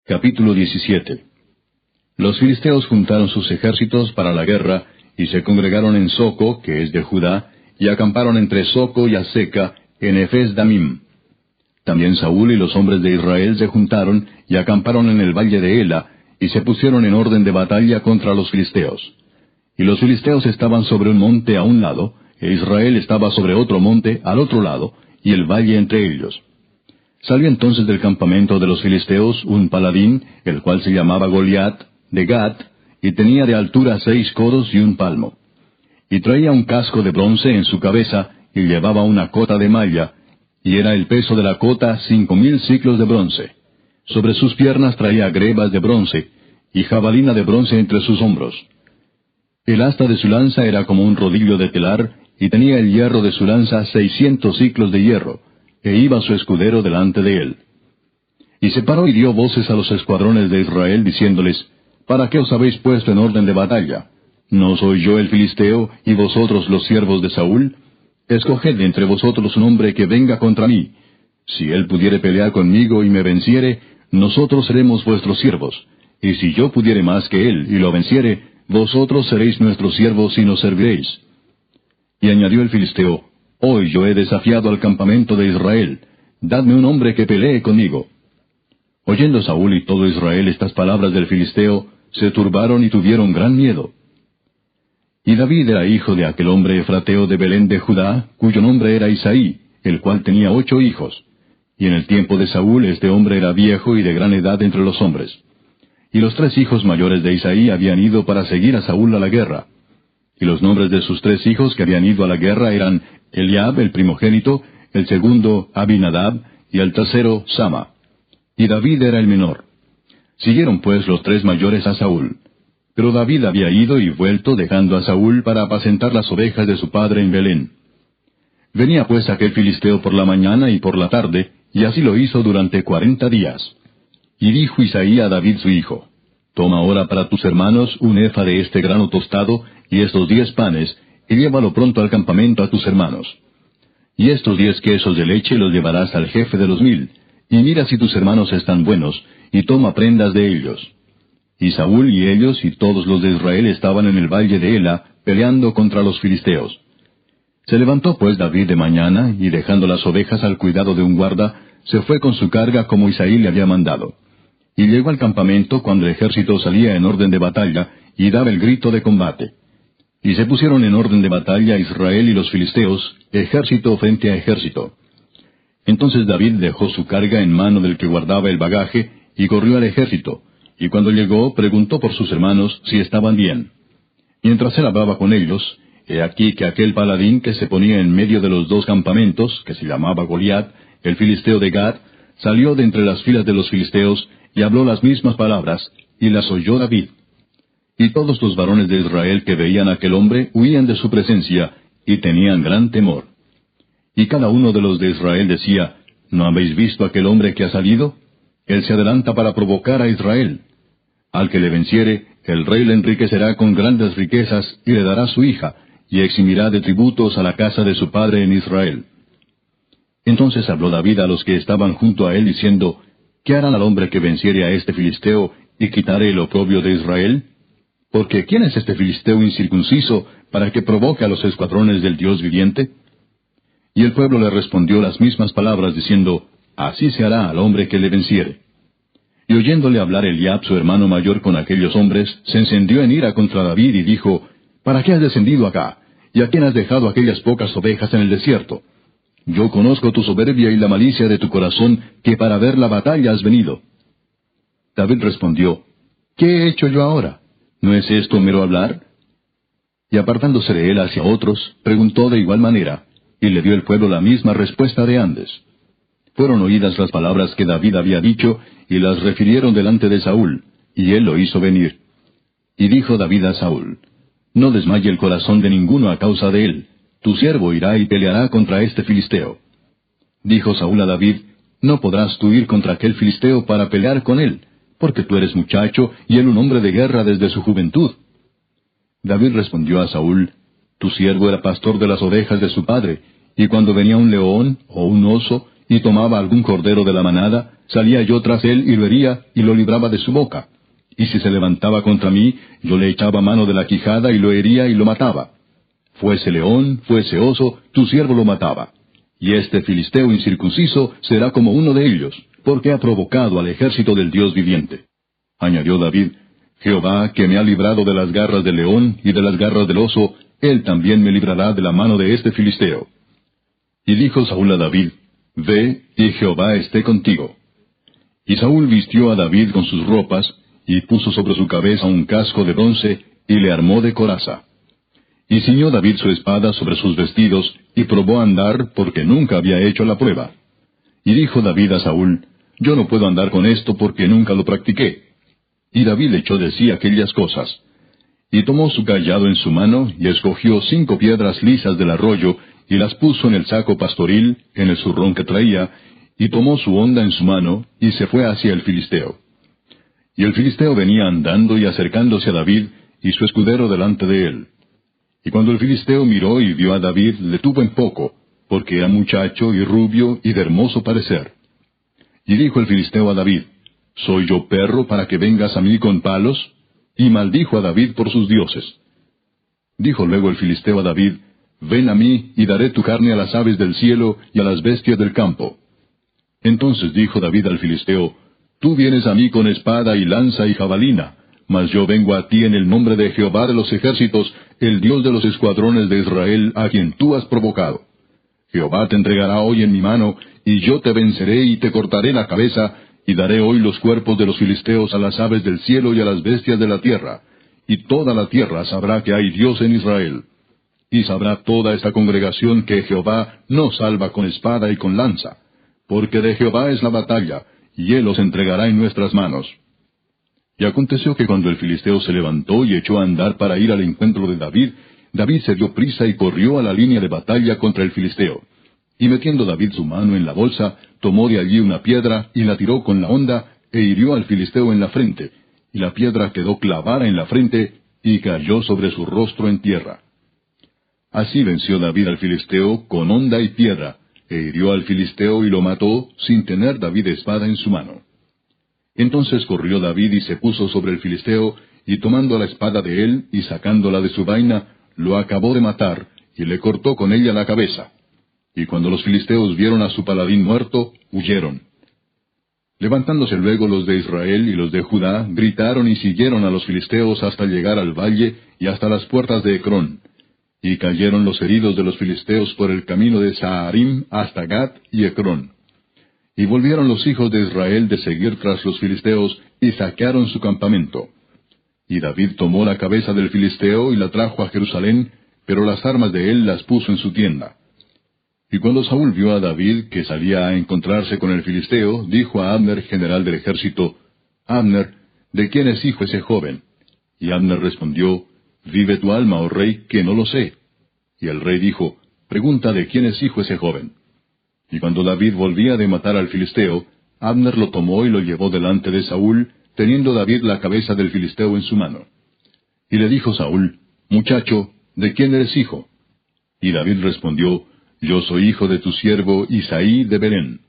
Capítulo 17. Los filisteos juntaron sus ejércitos para la guerra, y se congregaron en Soco, que es de Judá, y acamparon entre Soco y Azeca, en Efes Damim. También Saúl y los hombres de Israel se juntaron, y acamparon en el valle de Ela, y se pusieron en orden de batalla contra los filisteos. Y los filisteos estaban sobre un monte a un lado, e Israel estaba sobre otro monte al otro lado, y el valle entre ellos. Salió entonces del campamento de los filisteos un paladín, el cual se llamaba Goliat, de Gat, y tenía de altura 6 codos y 1 palmo. Y traía un casco de bronce en su cabeza, y llevaba una cota de malla, y era el peso de la cota 5,000 siclos de bronce. Sobre sus piernas traía grebas de bronce, y jabalina de bronce entre sus hombros. El asta de su lanza era como un rodillo de telar, y tenía el hierro de su lanza 600 siclos de hierro, e iba su escudero delante de él. Y se paró y dio voces a los escuadrones de Israel, diciéndoles, ¿para qué os habéis puesto en orden de batalla? ¿No soy yo el filisteo, y vosotros los siervos de Saúl? Escoged de entre vosotros un hombre que venga contra mí. Si él pudiere pelear conmigo y me venciere, nosotros seremos vuestros siervos. Y si yo pudiere más que él y lo venciere, vosotros seréis nuestros siervos y nos serviréis. Y añadió el filisteo, Hoy yo he desafiado al campamento de Israel. Dadme un hombre que pelee conmigo. Oyendo Saúl y todo Israel estas palabras del filisteo, se turbaron y tuvieron gran miedo. Y David era hijo de aquel hombre efrateo de Belén de Judá, cuyo nombre era Isaí, el cual tenía 8 hijos. Y en el tiempo de Saúl este hombre era viejo y de gran edad entre los hombres. Y los 3 hijos mayores de Isaí habían ido para seguir a Saúl a la guerra. Y los nombres de sus 3 hijos que habían ido a la guerra eran Eliab, el primogénito, el segundo Abinadab, y el tercero Sama. Y David era el menor. Siguieron pues los 3 mayores a Saúl. Pero David había ido y vuelto dejando a Saúl para apacentar las ovejas de su padre en Belén. Venía pues aquel filisteo por la mañana y por la tarde, y así lo hizo durante 40 días. Y dijo Isaí a David su hijo, Toma ahora para tus hermanos un efa de este grano tostado, y estos 10 panes, y llévalo pronto al campamento a tus hermanos. Y estos 10 quesos de leche los llevarás al jefe de los 1000, y mira si tus hermanos están buenos, y toma prendas de ellos. Y Saúl y ellos y todos los de Israel estaban en el valle de Ela, peleando contra los filisteos. Se levantó pues David de mañana, y dejando las ovejas al cuidado de un guarda, se fue con su carga como Isaí le había mandado. Y llegó al campamento cuando el ejército salía en orden de batalla, y daba el grito de combate. Y se pusieron en orden de batalla Israel y los filisteos, ejército frente a ejército. Entonces David dejó su carga en mano del que guardaba el bagaje, y corrió al ejército, y cuando llegó preguntó por sus hermanos si estaban bien. Mientras él hablaba con ellos, he aquí que aquel paladín que se ponía en medio de los 2 campamentos, que se llamaba Goliat, el filisteo de Gat, salió de entre las filas de los filisteos, y habló las mismas palabras, y las oyó David. Y todos los varones de Israel que veían a aquel hombre huían de su presencia, y tenían gran temor. Y cada uno de los de Israel decía, ¿No habéis visto aquel hombre que ha salido? Él se adelanta para provocar a Israel. Al que le venciere, el rey le enriquecerá con grandes riquezas, y le dará su hija, y eximirá de tributos a la casa de su padre en Israel. Entonces habló David a los que estaban junto a él, diciendo, ¿Qué harán al hombre que venciere a este filisteo, y quitare el oprobio de Israel? Porque ¿quién es este filisteo incircunciso para que provoque a los escuadrones del Dios viviente? Y el pueblo le respondió las mismas palabras, diciendo, Así se hará al hombre que le venciere. Y oyéndole hablar Eliab, su hermano mayor, con aquellos hombres, se encendió en ira contra David y dijo, ¿Para qué has descendido acá? ¿Y a quién has dejado aquellas pocas ovejas en el desierto? Yo conozco tu soberbia y la malicia de tu corazón, que para ver la batalla has venido. David respondió, ¿Qué he hecho yo ahora? ¿No es esto mero hablar? Y apartándose de él hacia otros, preguntó de igual manera, y le dio el pueblo la misma respuesta de antes. Fueron oídas las palabras que David había dicho, y las refirieron delante de Saúl, y él lo hizo venir. Y dijo David a Saúl, No desmaye el corazón de ninguno a causa de él, tu siervo irá y peleará contra este filisteo. Dijo Saúl a David, No podrás tú ir contra aquel filisteo para pelear con él, porque tú eres muchacho, y él un hombre de guerra desde su juventud. David respondió a Saúl, Tu siervo era pastor de las ovejas de su padre, y cuando venía un león o un oso, y tomaba algún cordero de la manada, salía yo tras él y lo hería y lo libraba de su boca. Y si se levantaba contra mí, yo le echaba mano de la quijada y lo hería y lo mataba. Fuese león, fuese oso, tu siervo lo mataba. Y este filisteo incircunciso será como uno de ellos, porque ha provocado al ejército del Dios viviente. Añadió David, Jehová, que me ha librado de las garras del león y de las garras del oso, él también me librará de la mano de este filisteo. Y dijo Saúl a David, Ve, y Jehová esté contigo. Y Saúl vistió a David con sus ropas, y puso sobre su cabeza un casco de bronce, y le armó de coraza. Y ciñó David su espada sobre sus vestidos, y probó andar, porque nunca había hecho la prueba. Y dijo David a Saúl, Yo no puedo andar con esto, porque nunca lo practiqué. Y David echó de sí aquellas cosas. Y tomó su cayado en su mano, y escogió 5 piedras lisas del arroyo, y las puso en el saco pastoril, en el zurrón que traía, y tomó su honda en su mano, y se fue hacia el filisteo. Y el filisteo venía andando y acercándose a David, y su escudero delante de él. Y cuando el filisteo miró y vio a David, le tuvo en poco, porque era muchacho y rubio y de hermoso parecer. Y dijo el filisteo a David, ¿Soy yo perro para que vengas a mí con palos? Y maldijo a David por sus dioses. Dijo luego el filisteo a David, Ven a mí, y daré tu carne a las aves del cielo y a las bestias del campo. Entonces dijo David al filisteo, Tú vienes a mí con espada y lanza y jabalina, mas yo vengo a ti en el nombre de Jehová de los ejércitos, el Dios de los escuadrones de Israel, a quien tú has provocado. Jehová te entregará hoy en mi mano, y yo te venceré y te cortaré la cabeza, y daré hoy los cuerpos de los filisteos a las aves del cielo y a las bestias de la tierra, y toda la tierra sabrá que hay Dios en Israel. Y sabrá toda esta congregación que Jehová no salva con espada y con lanza, porque de Jehová es la batalla, y él los entregará en nuestras manos. Y aconteció que cuando el filisteo se levantó y echó a andar para ir al encuentro de David, David se dio prisa y corrió a la línea de batalla contra el filisteo. Y metiendo David su mano en la bolsa, tomó de allí una piedra y la tiró con la honda, e hirió al filisteo en la frente, y la piedra quedó clavada en la frente, y cayó sobre su rostro en tierra. Así venció David al filisteo con honda y piedra, e hirió al filisteo y lo mató, sin tener David espada en su mano. Entonces corrió David y se puso sobre el filisteo, y tomando la espada de él, y sacándola de su vaina, lo acabó de matar, y le cortó con ella la cabeza. Y cuando los filisteos vieron a su paladín muerto, huyeron. Levantándose luego los de Israel y los de Judá, gritaron y siguieron a los filisteos hasta llegar al valle y hasta las puertas de Ecrón. Y cayeron los heridos de los filisteos por el camino de Saharim hasta Gat y Ecrón. Y volvieron los hijos de Israel de seguir tras los filisteos, y saquearon su campamento. Y David tomó la cabeza del filisteo y la trajo a Jerusalén, pero las armas de él las puso en su tienda. Y cuando Saúl vio a David que salía a encontrarse con el filisteo, dijo a Abner, general del ejército, Abner, ¿de quién es hijo ese joven? Y Abner respondió, Vive tu alma, oh rey, que no lo sé. Y el rey dijo, Pregunta de quién es hijo ese joven. Y cuando David volvía de matar al filisteo, Abner lo tomó y lo llevó delante de Saúl, teniendo David la cabeza del filisteo en su mano. Y le dijo Saúl, Muchacho, ¿de quién eres hijo? Y David respondió, Yo soy hijo de tu siervo Isaí de Belén.